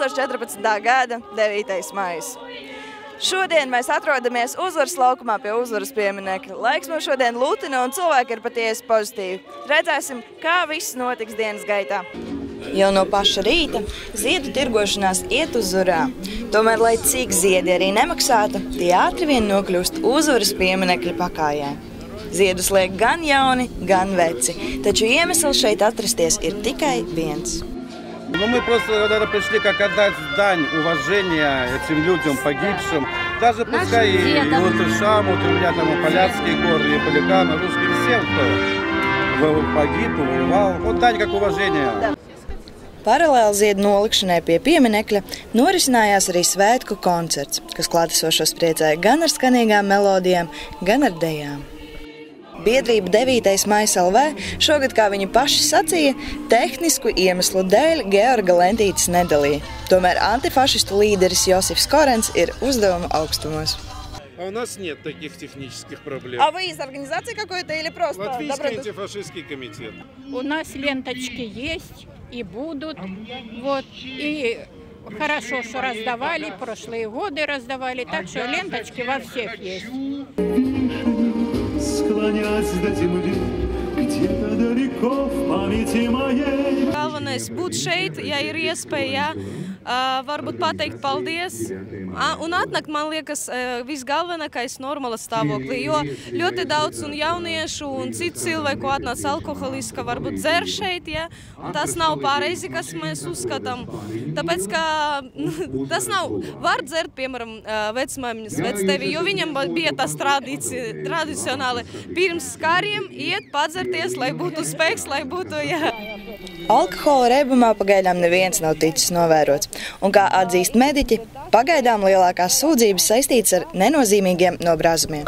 2014. gada 9. maijs. Šodien mēs atrodamies Uzvaras laukumā pie Uzvaras pieminekļa. Laiks mums šodien lutina un cilvēki ir patiesi pozitīvi. Redzēsim, kā viss notiks dienas gaitā. Jau no paša rīta ziedu tirgošanās iet uz urā. Tomēr, lai cik ziedi arī nemaksātu, tie ātri vien nokļūst Uzvaras pieminekļa pakājē. Ziedus liek gan jauni, gan veci, taču iemesls šeit atrasties ir tikai viens. Но мы просто пришли как отдать дань уважения этим людям погибшим. Даже пускай и латышам, вот у меня там и поляцкие горы, и полякам, и русским, всем, кто погиб, воевал. Вот дань как уважение. Paralēli ziedu nolikšanai pie pieminekļa norisinājās arī svētku koncerts, kas klātesošos priecēja gan ar skanīgām melodijām, gan ar dejām. Biedrība 9. maijs LV šogad, kā viņi paši sacīja, tehnisku iemeslu dēļ Georga lentītes nedalīja. Tomēr antifašistu līderis Josifs Korens ir uzdevuma augstumos. А у нас нет таких технических проблем. А вы из организации какой-то или просто? Латвийский антифашистский комитет. У нас ленточки есть и будут. Вот. И хорошо, что раздавали, прошлые годы раздавали, так что ленточки во всех есть. Склонясь до земли, где-то далеко в памяти моей. Galvenais būt šeit, ja ir iespēja, varbūt pateikt paldies un atnakt, man liekas, visgalvenākais normāla stāvoklī, jo ļoti daudz un jauniešu un citu cilvēku atnāc alkoholiska, varbūt dzer šeit, ja, un tas nav pareizi, kas mēs uzskatām, tāpēc, ka tas nav, var dzert, piemēram, vecmaiņas, vectevi, jo viņam bija tas tradicionāli pirms kariem iet padzerties, lai būtu spēks, lai būtu, jā. Alkohola reibumā pagaidām neviens nav ticis novērots, un kā atzīst mediķi, pagaidām lielākās sūdzības saistītas ar nenozīmīgiem nobrāzumiem.